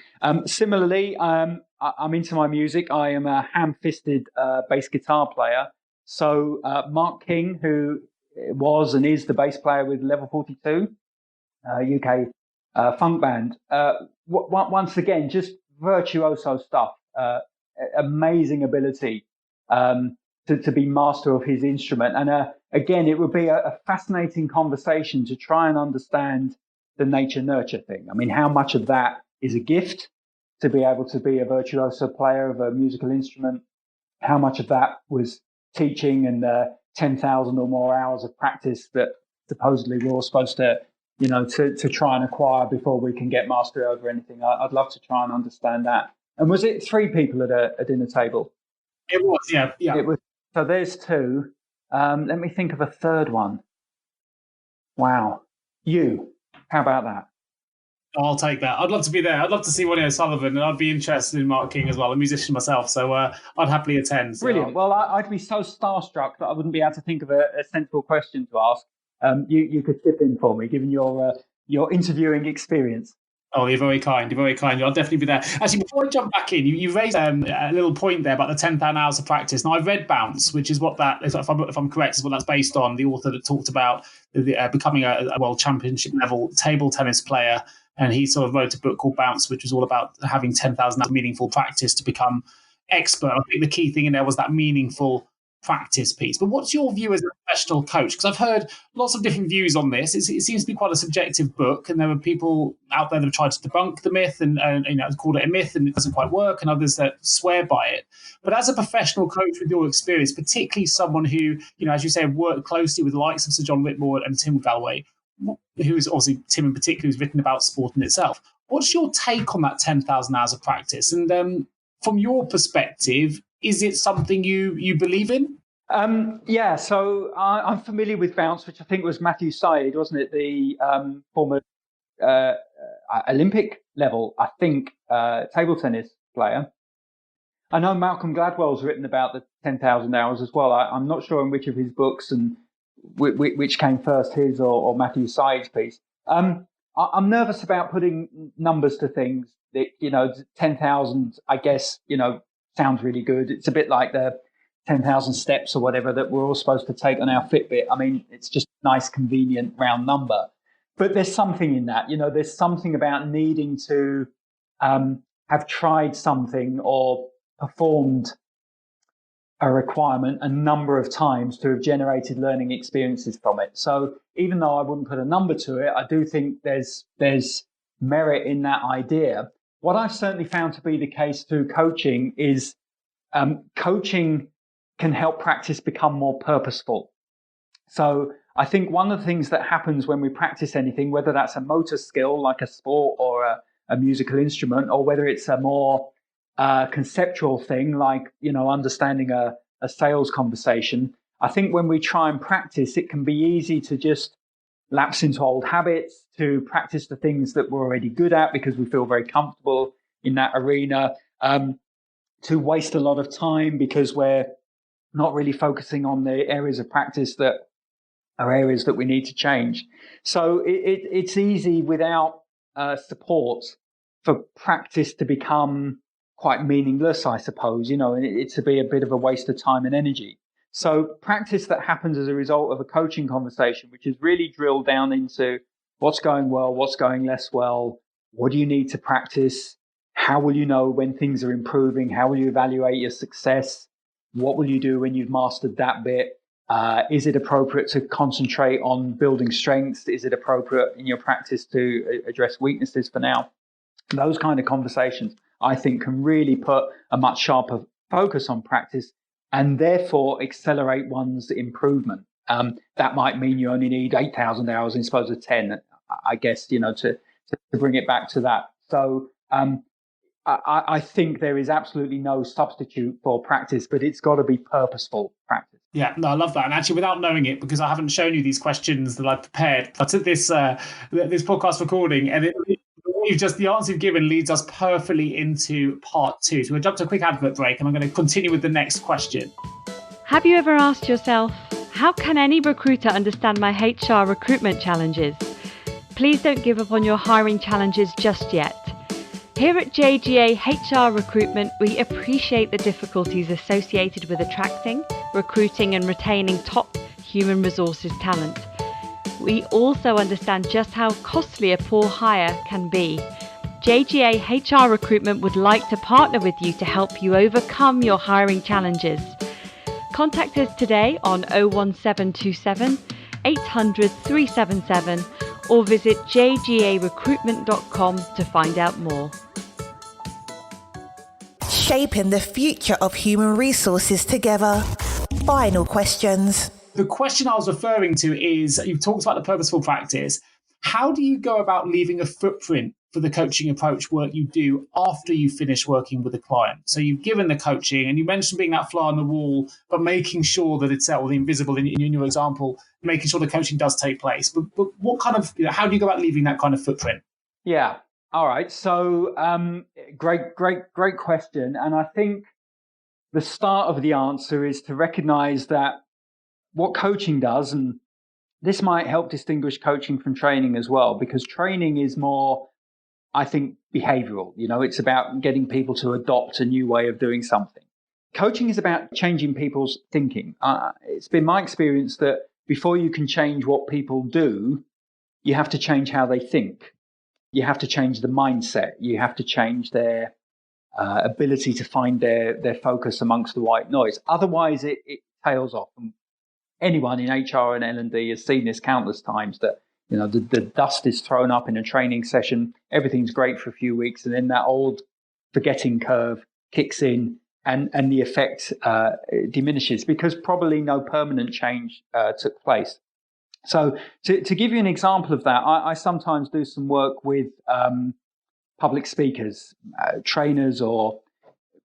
Similarly, I'm into my music. I am a ham-fisted bass guitar player. So Mark King, who was and is the bass player with Level 42, UK funk band, once again, just virtuoso stuff, amazing ability to be master of his instrument. And again, it would be a fascinating conversation to try and understand the nature-nurture thing. I mean, how much of that is a gift to be able to be a virtuoso player of a musical instrument? How much of that was teaching and 10,000 or more hours of practice that supposedly we're all supposed to, to try and acquire before we can get mastery over anything? I'd love to try and understand that. And was it 3 people at a dinner table?
It was, yeah.
It was. So there's 2. Let me think of a third one. Wow. You. How about that?
I'll take that. I'd love to be there. I'd love to see Ronnie O'Sullivan, and I'd be interested in Mark King as well, a musician myself. So I'd happily attend. So.
Brilliant. Well, I'd be so starstruck that I wouldn't be able to think of a sensible question to ask. You could chip in for me, given your interviewing experience.
Oh, you're very kind. You're very kind. I'll definitely be there. Actually, before I jump back in, you raised a little point there about the 10,000 hours of practice. Now, I've read Bounce, which is what that, if I'm correct, is what that's based on. The author that talked about becoming a world championship level table tennis player. And he sort of wrote a book called Bounce, which was all about having 10,000 hours of meaningful practice to become expert. I think the key thing in there was that meaningful practice piece. But what's your view as a professional coach? Because I've heard lots of different views on this. It seems to be quite a subjective book, and there are people out there that have tried to debunk the myth and called it a myth and it doesn't quite work, and others that swear by it. But as a professional coach with your experience, particularly someone who, as you say, worked closely with the likes of Sir John Whitmore and Tim Galloway, who's obviously Tim in particular, who's written about sport in itself. What's your take on that 10,000 hours of practice? And from your perspective, is it something you believe in?
So I'm familiar with Bounce, which I think was Matthew Syed, wasn't it? The former Olympic level, I think, table tennis player. I know Malcolm Gladwell's written about the 10,000 hours as well. I'm not sure in which of his books and which came first, his or Matthew Syed's piece. I'm nervous about putting numbers to things. 10,000, I guess, sounds really good. It's a bit like the 10,000 steps or whatever that we're all supposed to take on our Fitbit. I mean, it's just a nice, convenient round number. But there's something in that. There's something about needing to have tried something or performed a requirement a number of times to have generated learning experiences from it. So even though I wouldn't put a number to it, I do think there's merit in that idea. What I've certainly found to be the case through coaching is coaching can help practice become more purposeful. So I think one of the things that happens when we practice anything, whether that's a motor skill like a sport or a musical instrument, or whether it's a more conceptual thing like, understanding a sales conversation, I think when we try and practice, it can be easy to just lapse into old habits, to practice the things that we're already good at because we feel very comfortable in that arena, to waste a lot of time because we're not really focusing on the areas of practice that are areas that we need to change. So it's easy without support for practice to become quite meaningless, I suppose, and it to be a bit of a waste of time and energy. So practice that happens as a result of a coaching conversation, which is really drilled down into what's going well, what's going less well, what do you need to practice, how will you know when things are improving, how will you evaluate your success, what will you do when you've mastered that bit, is it appropriate to concentrate on building strengths, is it appropriate in your practice to address weaknesses for now. Those kind of conversations, I think, can really put a much sharper focus on practice and therefore accelerate one's improvement. That might mean you only need 8,000 hours instead of 10, I guess, to bring it back to that. So I think there is absolutely no substitute for practice, but it's got to be purposeful practice.
Yeah, no, I love that. And actually, without knowing it, because I haven't shown you these questions that I've prepared, I took this podcast recording, and the answer you've given leads us perfectly into part 2. So we'll jump to a quick advert break, and I'm going to continue with the next question.
Have you ever asked yourself, how can any recruiter understand my HR recruitment challenges? Please don't give up on your hiring challenges just yet. Here at JGA HR Recruitment, we appreciate the difficulties associated with attracting, recruiting and retaining top human resources talent. We also understand just how costly a poor hire can be. JGA HR Recruitment would like to partner with you to help you overcome your hiring challenges. Contact us today on 01727 800 377 or visit jgarecruitment.com to find out more.
Shaping the future of human resources together. Final questions.
The question I was referring to is, you've talked about the purposeful practice. How do you go about leaving a footprint for the coaching approach work you do after you finish working with a client? So you've given the coaching, and you mentioned being that fly on the wall, but making sure that it's the invisible in your example, making sure the coaching does take place. But what kind of, how do you go about leaving that kind of footprint?
Yeah. All right. So great question. And I think the start of the answer is to recognize that what coaching does, and this might help distinguish coaching from training as well, because training is more, I think, behavioral. It's about getting people to adopt a new way of doing something. Coaching is about changing people's thinking. It's been my experience that before you can change what people do, you have to change how they think. You have to change the mindset. You have to change their ability to find their focus amongst the white noise. Otherwise, it tails off. And anyone in HR and L&D has seen this countless times, that the dust is thrown up in a training session. Everything's great for a few weeks, and then that old forgetting curve kicks in, and the effect diminishes because probably no permanent change took place. So to give you an example of that, I sometimes do some work with public speakers, trainers, or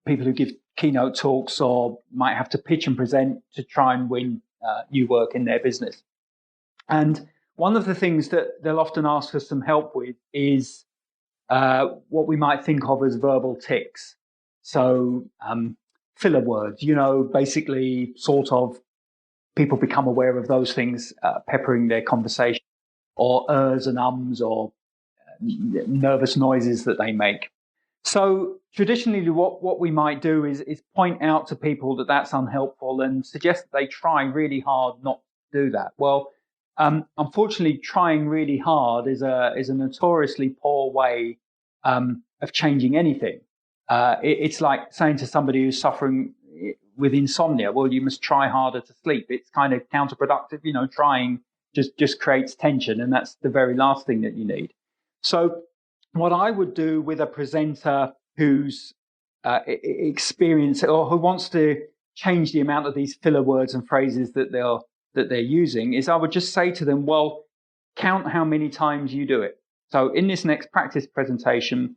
people who give keynote talks or might have to pitch and present to try and win new work in their business. And one of the things that they'll often ask for some help with is what we might think of as verbal tics. So filler words, basically sort of people become aware of those things peppering their conversation, or ers and ums, or nervous noises that they make. So traditionally, what we might do is point out to people that that's unhelpful and suggest that they try really hard not to do that. Well, unfortunately, trying really hard is a notoriously poor way of changing anything. It's like saying to somebody who's suffering with insomnia, well, you must try harder to sleep. It's kind of counterproductive. Trying just creates tension, and that's the very last thing that you need. So what I would do with a presenter who's experienced or who wants to change the amount of these filler words and phrases that they're using is I would just say to them, well, count how many times you do it. So in this next practice presentation,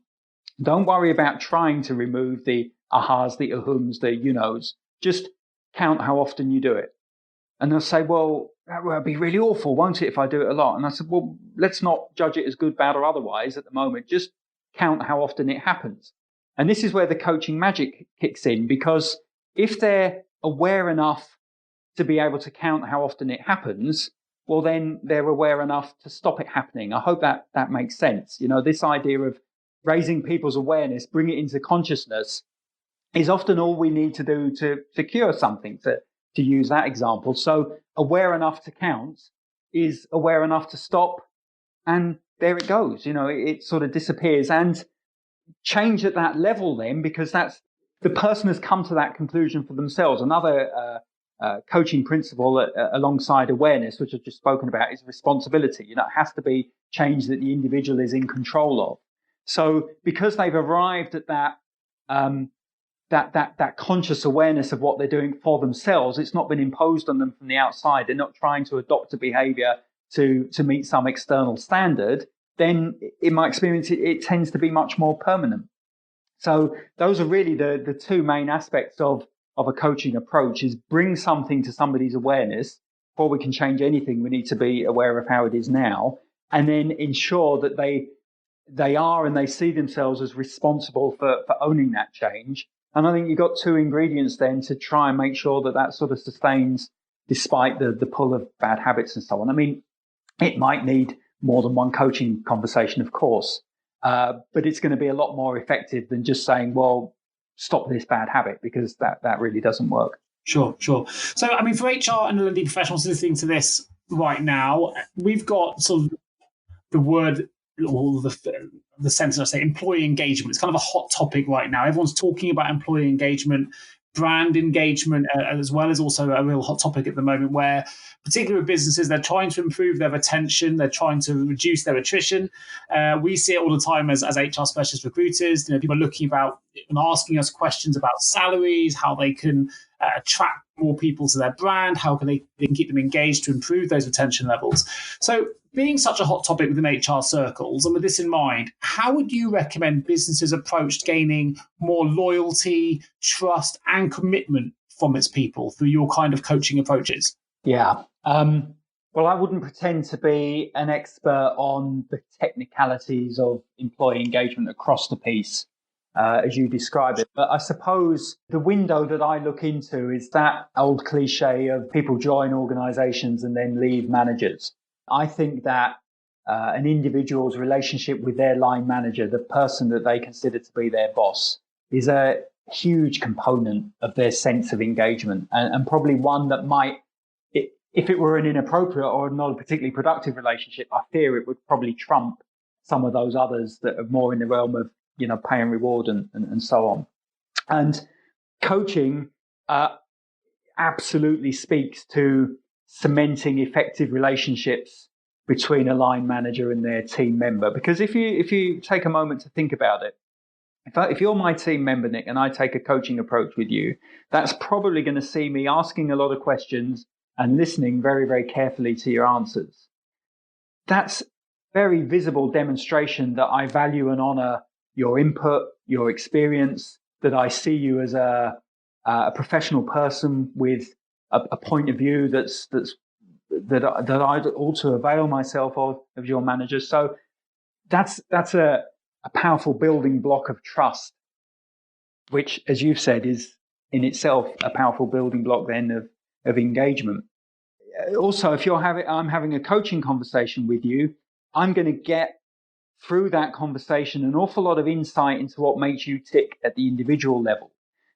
don't worry about trying to remove the ahas, the ahums, the you-knows. Just count how often you do it. And they'll say, well, that will be really awful, won't it, if I do it a lot? And I said, well, let's not judge it as good, bad, or otherwise at the moment. Just count how often it happens. And this is where the coaching magic kicks in, because if they're aware enough to be able to count how often it happens, well, then they're aware enough to stop it happening. I hope that makes sense. This idea of raising people's awareness, bring it into consciousness, is often all we need to do to cure something, to use that example. So aware enough to count is aware enough to stop, and there it goes. It sort of disappears. And change at that level then, because that's the person has come to that conclusion for themselves. Another coaching principle alongside awareness, which I've just spoken about, is responsibility. It has to be change that the individual is in control of. So because they've arrived at that that conscious awareness of what they're doing for themselves, it's not been imposed on them from the outside. They're not trying to adopt a behavior to meet some external standard. Then in my experience, it tends to be much more permanent. So those are really the two main aspects of a coaching approach: is bring something to somebody's awareness. Before we can change anything, we need to be aware of how it is now, and then ensure that they are and they see themselves as responsible for owning that change. And I think you've got two ingredients then to try and make sure that sort of sustains despite the pull of bad habits and so on. I mean, it might need more than one coaching conversation, of course, but it's going to be a lot more effective than just saying, well, stop this bad habit, because that really doesn't work. Sure. So, I mean, for HR and L&D professionals listening to this right now, we've got sort of the word, or the sentence I say, employee engagement. It's kind of a hot topic right now. Everyone's talking about employee engagement, brand engagement, as well as also a real hot topic at the moment, where particularly with businesses, they're trying to improve their retention, they're trying to reduce their attrition. We see it all the time as HR specialist recruiters. People are looking about and asking us questions about salaries, how they can attract more people to their brand, how can they can keep them engaged to improve those retention levels. So being such a hot topic within HR circles, and with this in mind, how would you recommend businesses approach gaining more loyalty, trust, and commitment from its people through your kind of coaching approaches? Yeah. Well, I wouldn't pretend to be an expert on the technicalities of employee engagement across the piece, as you describe it. But I suppose the window that I look into is that old cliche of people join organizations and then leave managers. I think that an individual's relationship with their line manager, the person that they consider to be their boss, is a huge component of their sense of engagement, and probably one that might, if it were an inappropriate or not a particularly productive relationship, I fear it would probably trump some of those others that are more in the realm of, pay and reward and so on. And coaching absolutely speaks to cementing effective relationships between a line manager and their team member. Because if you take a moment to think about it, if you're my team member, Nick, and I take a coaching approach with you, that's probably going to see me asking a lot of questions and listening very, very carefully to your answers. That's very visible demonstration that I value and honor your input, your experience, that I see you as a a professional person with a point of view that I'd also avail myself of your manager. So that's a powerful building block of trust, which, as you've said, is in itself a powerful building block then of engagement. Also, if I'm having a coaching conversation with you, I'm going to get through that conversation an awful lot of insight into what makes you tick at the individual level.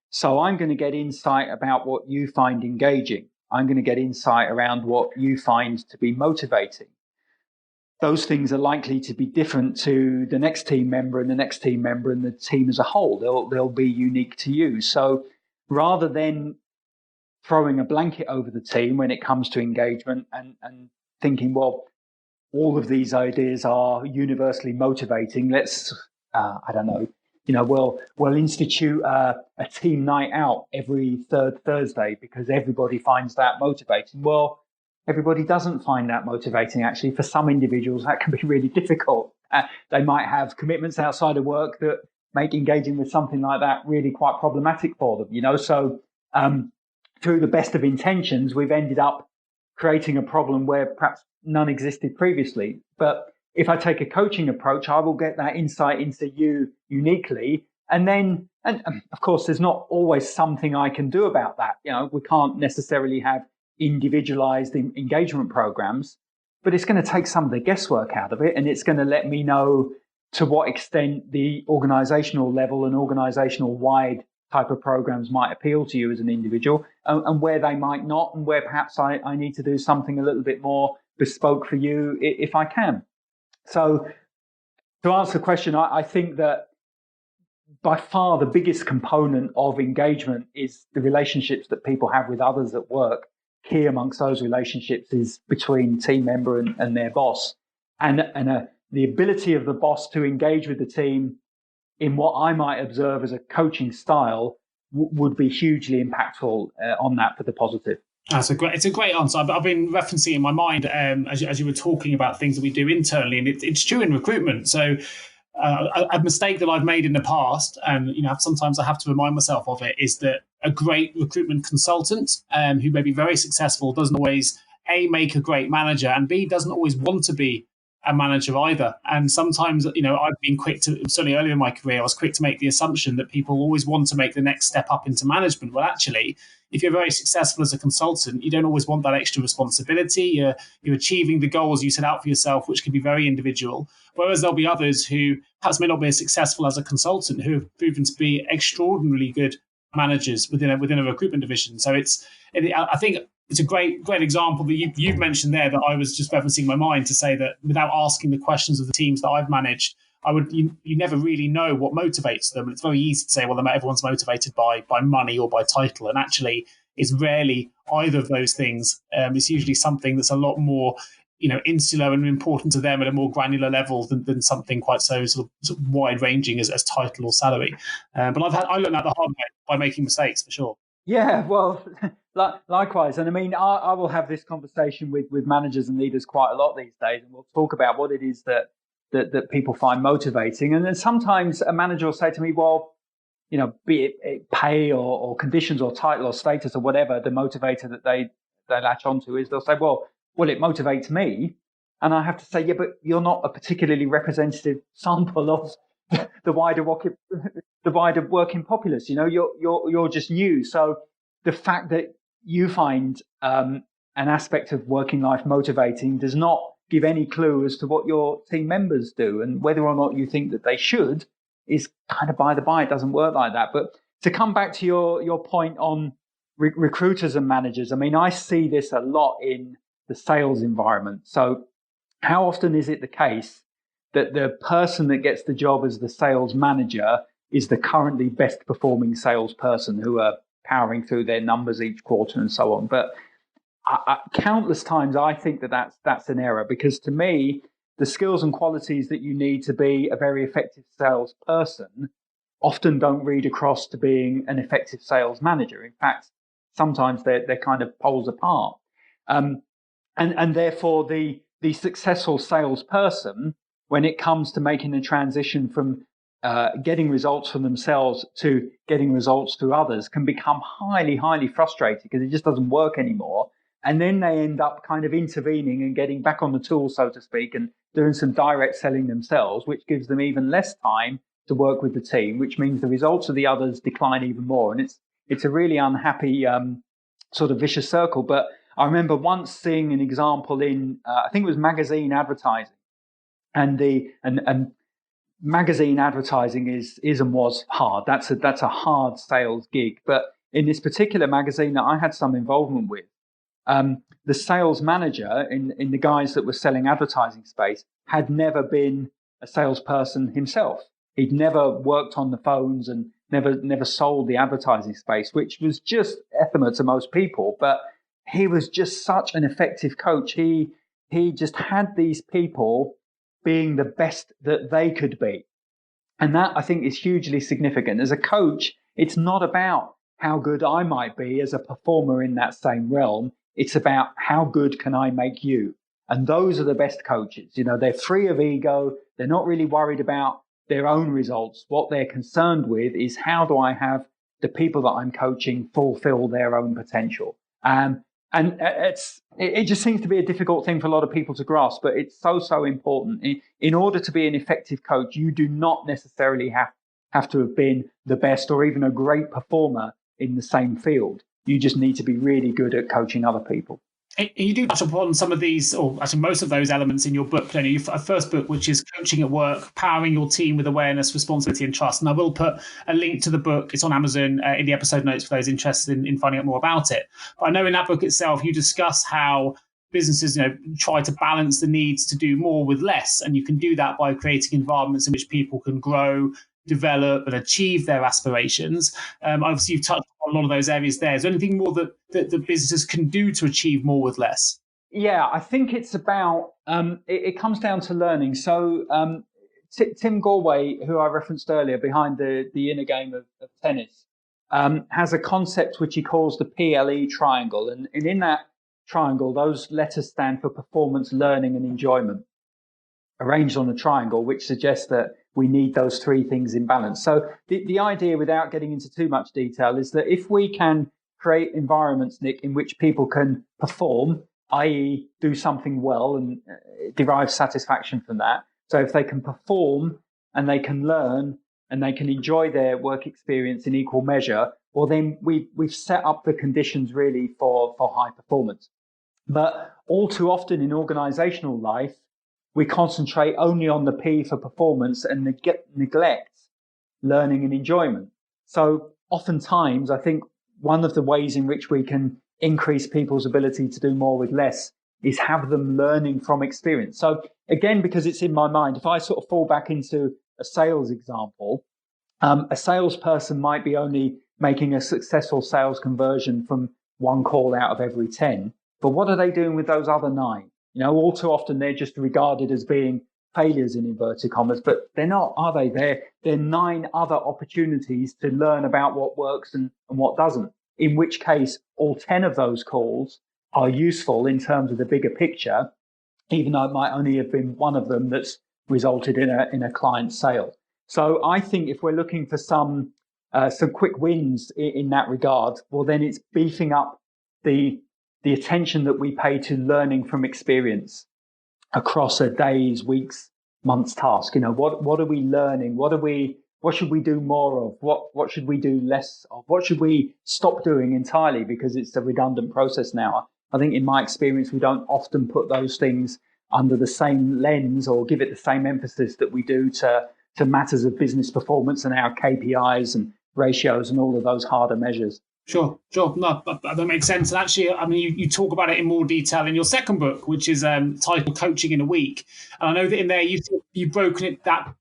So I'm going to get insight about what you find engaging. I'm going to get insight around what you find to be motivating. Those things are likely to be different to the next team member and the next team member and the team as a whole. They'll be unique to you. So rather than throwing a blanket over the team when it comes to engagement and thinking, well, all of these ideas are universally motivating, let's, we'll institute a team night out every third Thursday because everybody finds that motivating. Well, everybody doesn't find that motivating. Actually, for some individuals, that can be really difficult. They might have commitments outside of work that make engaging with something like that really quite problematic for them, So through the best of intentions, we've ended up creating a problem where perhaps none existed previously. But if I take a coaching approach, I will get that insight into you uniquely. And of course, there's not always something I can do about that. We can't necessarily have individualized engagement programs, but it's going to take some of the guesswork out of it. And it's going to let me know to what extent the organizational level and organizational wide type of programs might appeal to you as an individual and where they might not, and where perhaps I need to do something a little bit more bespoke for you if I can. So to answer the question, I think that by far the biggest component of engagement is the relationships that people have with others at work. Key amongst those relationships is between team member and their boss. And the ability of the boss to engage with the team in what I might observe as a coaching style would be hugely impactful on that for the positive.
It's a great answer. I've been referencing in my mind as you were talking about things that we do internally, and it's true in recruitment. So a mistake that I've made in the past, and sometimes I have to remind myself of it, is that a great recruitment consultant who may be very successful doesn't always A, make a great manager, and B, doesn't always want to be a manager either. And sometimes, I've been certainly earlier in my career, I was quick to make the assumption that people always want to make the next step up into management. Well, actually, if you're very successful as a consultant, you don't always want that extra responsibility. You're achieving the goals you set out for yourself, which can be very individual. Whereas there'll be others who perhaps may not be as successful as a consultant who have proven to be extraordinarily good managers within a recruitment division. So I think it's a great example that you've mentioned there that I was just referencing in my mind to say that without asking the questions of the teams that I've managed, you never really know what motivates them. It's very easy to say, well, everyone's motivated by money or by title. And actually, it's rarely either of those things. It's usually something that's a lot more, insular and important to them at a more granular level than something quite so sort of wide ranging as title or salary. But I learned that the hard way by making mistakes, for sure.
Yeah, well, likewise. And I will have this conversation with managers and leaders quite a lot these days, and we'll talk about what it is that people find motivating. And then sometimes a manager will say to me, well, be it pay or conditions or title or status or whatever, the motivator that they latch onto is they'll say, well, it motivates me. And I have to say, yeah, but you're not a particularly representative sample of the wider working populace. You're just new. So the fact that you find an aspect of working life motivating does not give any clue as to what your team members do, and whether or not you think that they should is kind of by the by. It doesn't work like that. But to come back to your point on recruiters and managers, I see this a lot in the sales environment. So how often is it the case that the person that gets the job as the sales manager is the currently best performing salesperson who are powering through their numbers each quarter and so on? But countless times I think that's an error, because to me, the skills and qualities that you need to be a very effective salesperson often don't read across to being an effective sales manager. In fact, sometimes they're kind of poles apart. And therefore the successful salesperson, when it comes to making the transition from getting results for themselves to getting results through others can become highly, highly frustrating because it just doesn't work anymore. And then they end up kind of intervening and getting back on the tool, so to speak, and doing some direct selling themselves, which gives them even less time to work with the team, which means the results of the others decline even more. And it's a really unhappy sort of vicious circle. But I remember once seeing an example in, I think it was magazine advertising, and magazine advertising is and was hard. That's a hard sales gig. But in this particular magazine that I had some involvement with, the sales manager in the guys that were selling advertising space had never been a salesperson himself. He'd never worked on the phones and never sold the advertising space, which was just anathema to most people. But he was just such an effective coach. He just had these people being the best that they could be. And that, I think, is hugely significant. As a coach, it's not about how good I might be as a performer in that same realm. It's about how good can I make you? And those are the best coaches. You know, they're free of ego. They're not really worried about their own results. What they're concerned with is how do I have the people that I'm coaching fulfill their own potential? And it just seems to be a difficult thing for a lot of people to grasp, but it's so important. In order to be an effective coach, you do not necessarily have to have been the best or even a great performer in the same field. You just need to be really good at coaching other people.
And you do touch upon some of these, or actually most of those elements in your book, don't you? Your first book, which is Coaching at Work, Powering Your Team with Awareness, Responsibility and Trust. And I will put a link to the book. It's on Amazon in the episode notes for those interested in finding out more about it. But I know in that book itself, you discuss how businesses, try to balance the needs to do more with less. And you can do that by creating environments in which people can grow, develop and achieve their aspirations. Obviously, you've touched on a lot of those areas there. Is there anything more that the businesses can do to achieve more with less?
Yeah, I think it's about, it comes down to learning. So Tim Gallwey, who I referenced earlier, behind the inner game of tennis, has a concept which he calls the PLE triangle. And in that triangle, those letters stand for performance, learning and enjoyment, arranged on a triangle, which suggests that we need those three things in balance. So the idea, without getting into too much detail, is that if we can create environments, Nick, in which people can perform, i.e. do something well and derive satisfaction from that. So if they can perform and they can learn and they can enjoy their work experience in equal measure, well, then we've set up the conditions really for high performance. But all too often in organizational life, we concentrate only on the P for performance and neglect learning and enjoyment. So oftentimes, I think one of the ways in which we can increase people's ability to do more with less is have them learning from experience. So again, because it's in my mind, if I sort of fall back into a sales example, a salesperson might be only making a successful sales conversion from one call out of every 10. But what are they doing with those other 9? All too often they're just regarded as being failures in inverted commas, but they're not, are they? They're 9 other opportunities to learn about what works and what doesn't, in which case all 10 of those calls are useful in terms of the bigger picture, even though it might only have been one of them that's resulted in a client sale. So I think if we're looking for some quick wins in that regard, well, then it's beefing up the attention that we pay to learning from experience across a days, weeks, months task. What are we learning? What should we do more of? What should we do less of? What should we stop doing entirely because it's a redundant process now? I think in my experience, we don't often put those things under the same lens or give it the same emphasis that we do to matters of business performance and our KPIs and ratios and all of those harder measures.
Sure. No, that makes sense. And actually, I mean, you talk about it in more detail in your second book, which is titled Coaching in a Week. And I know that in there you've broken it that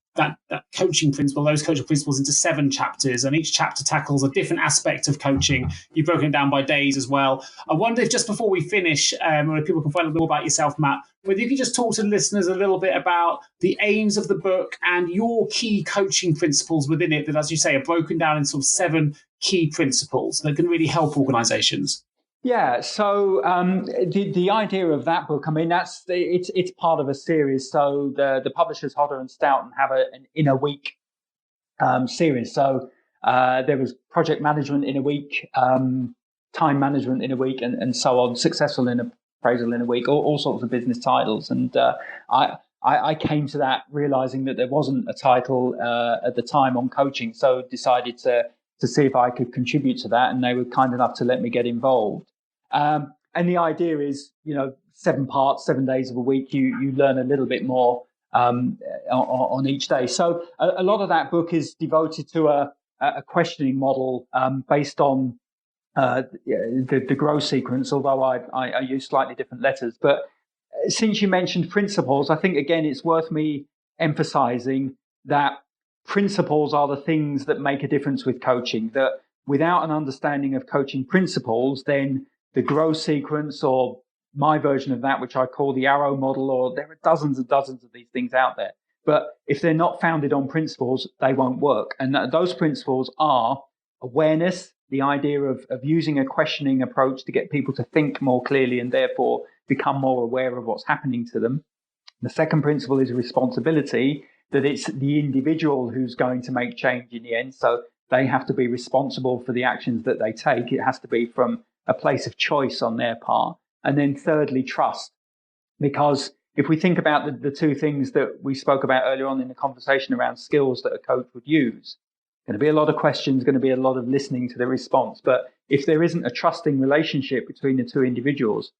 coaching principle, those coaching principles into 7 chapters, and each chapter tackles a different aspect of coaching. You've broken it down by days as well. I wonder if just before we finish, where people can find a little more about yourself, Matt, whether you could just talk to the listeners a little bit about the aims of the book and your key coaching principles within it that, as you say, are broken down into sort of 7 key principles that can really help organizations.
Yeah, so the idea of that book, I mean, it's part of a series. So the publishers Hodder and Stoughton have an inner week series. So there was project management in a week, time management in a week, and so on, successful in appraisal in a week, all sorts of business titles. And I came to that realizing that there wasn't a title at the time on coaching, so decided to see if I could contribute to that, and they were kind enough to let me get involved. And the idea is, 7 parts, 7 days of a week, you learn a little bit more on each day. So a lot of that book is devoted to a questioning model based on the GROW sequence, although I use slightly different letters. But since you mentioned principles, I think, again, it's worth me emphasizing that principles are the things that make a difference with coaching, that without an understanding of coaching principles, then the GROW sequence, or my version of that, which I call the Arrow model, or there are dozens and dozens of these things out there. But if they're not founded on principles, they won't work. And those principles are awareness, the idea of using a questioning approach to get people to think more clearly and therefore become more aware of what's happening to them. The second principle is responsibility, that it's the individual who's going to make change in the end. So they have to be responsible for the actions that they take. It has to be from a place of choice on their part. And then thirdly, trust. Because if we think about the two things that we spoke about earlier on in the conversation around skills that a coach would use, going to be a lot of questions, going to be a lot of listening to the response. But if there isn't a trusting relationship between the two individuals,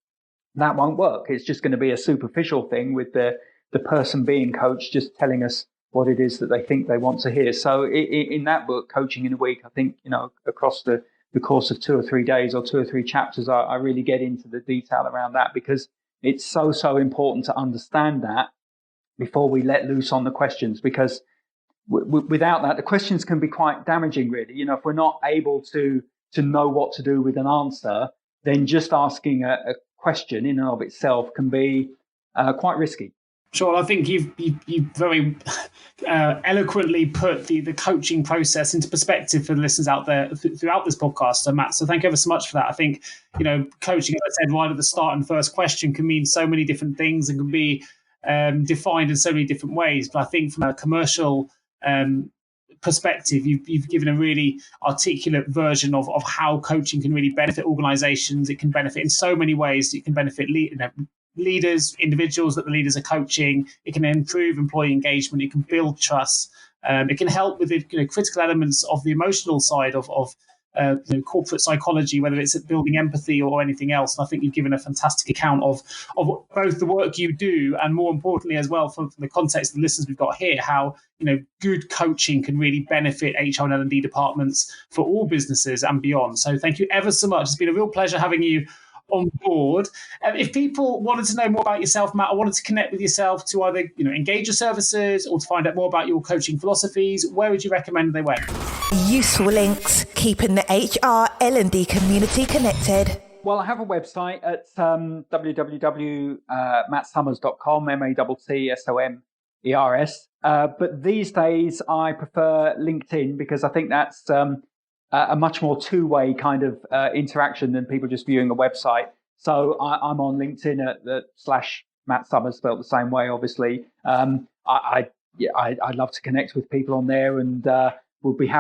that won't work. It's just going to be a superficial thing with the person being coached just telling us what it is that they think they want to hear. So in that book, Coaching in a Week, I think, across the course of 2 or 3 days or 2 or 3 chapters, I really get into the detail around that, because it's so important to understand that before we let loose on the questions, because without that, the questions can be quite damaging, really. If we're not able to know what to do with an answer, then just asking a question in and of itself can be quite risky.
Sure, I think you've very eloquently put the coaching process into perspective for the listeners out there throughout this podcast. So, Matt, so thank you ever so much for that. I think, coaching, as I said right at the start in the first question, can mean so many different things and can be defined in so many different ways. But I think from a commercial perspective, you've given a really articulate version of how coaching can really benefit organizations. It can benefit in so many ways. It can benefit leaders, individuals that the leaders are coaching. It can improve employee engagement. It can build trust. It can help with the critical elements of the emotional side of corporate psychology, whether it's building empathy or anything else. And I think you've given a fantastic account of both the work you do and, more importantly, as well, from the context of the listeners we've got here, how good coaching can really benefit HR and L&D departments for all businesses and beyond. So thank you ever so much. It's been a real pleasure having you on board. If people wanted to know more about yourself, Matt, I wanted to connect with yourself to either engage your services or to find out more about your coaching philosophies, where would you recommend they went?
Useful links, keeping the HR L&D community connected.
Well, I have a website at www.mattsummers.com, MATTSOMERS. But these days I prefer LinkedIn, because I think that's a much more two-way kind of interaction than people just viewing a website. So I'm on LinkedIn at /Matt Summers, spelled the same way, obviously. I'd love to connect with people on there, and we'll be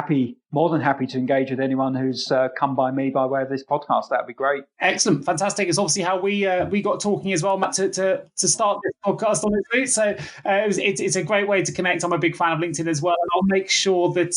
more than happy to engage with anyone who's come by me by way of this podcast. That would be great.
Excellent. Fantastic. It's obviously how we got talking as well, Matt, to start this podcast on its route. So it's a great way to connect. I'm a big fan of LinkedIn as well. And I'll make sure that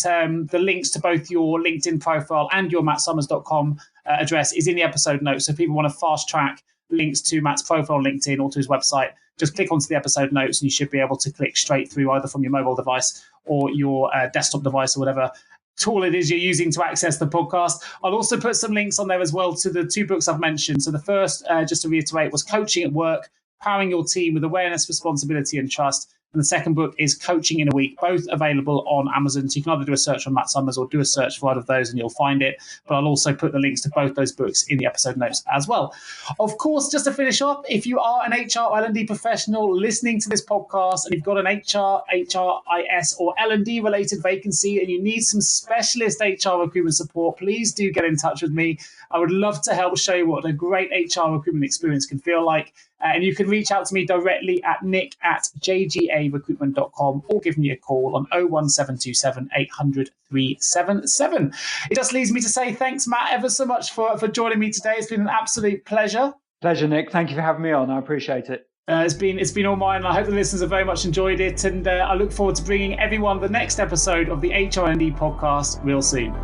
the links to both your LinkedIn profile and your mattsummers.com address is in the episode notes. So if people want to fast track links to Matt's profile on LinkedIn or to his website, just click onto the episode notes and you should be able to click straight through either from your mobile device or your desktop device or whatever tool it is you're using to access the podcast. I'll also put some links on there as well to the 2 books I've mentioned. So the first, just to reiterate, was Coaching at Work, Powering Your Team with Awareness, Responsibility and Trust. And the second book is Coaching in a Week, both available on Amazon. So you can either do a search on Matt Summers or do a search for either of those and you'll find it. But I'll also put the links to both those books in the episode notes as well. Of course, just to finish up, if you are an HR L&D professional listening to this podcast and you've got an HR, HRIS or L&D related vacancy and you need some specialist HR recruitment support, please do get in touch with me. I would love to help show you what a great HR recruitment experience can feel like. And you can reach out to me directly at nick@jgarecruitment.com or give me a call on 01727 800 377. It just leaves me to say thanks, Matt, ever so much for joining me today. It's been an absolute pleasure.
Pleasure, Nick. Thank you for having me on. I appreciate it.
It's been all mine, and I hope the listeners have very much enjoyed it. And I look forward to bringing everyone the next episode of the HRLD podcast real soon.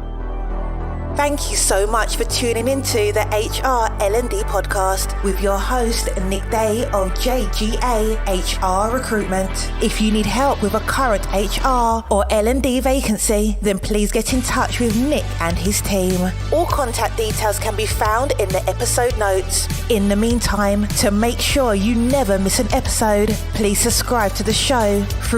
Thank you so much for tuning into the HR L&D podcast with your host, Nick Day of JGA HR Recruitment. If you need help with a current HR or L&D vacancy, then please get in touch with Nick and his team. All contact details can be found in the episode notes. In the meantime, to make sure you never miss an episode, please subscribe to the show through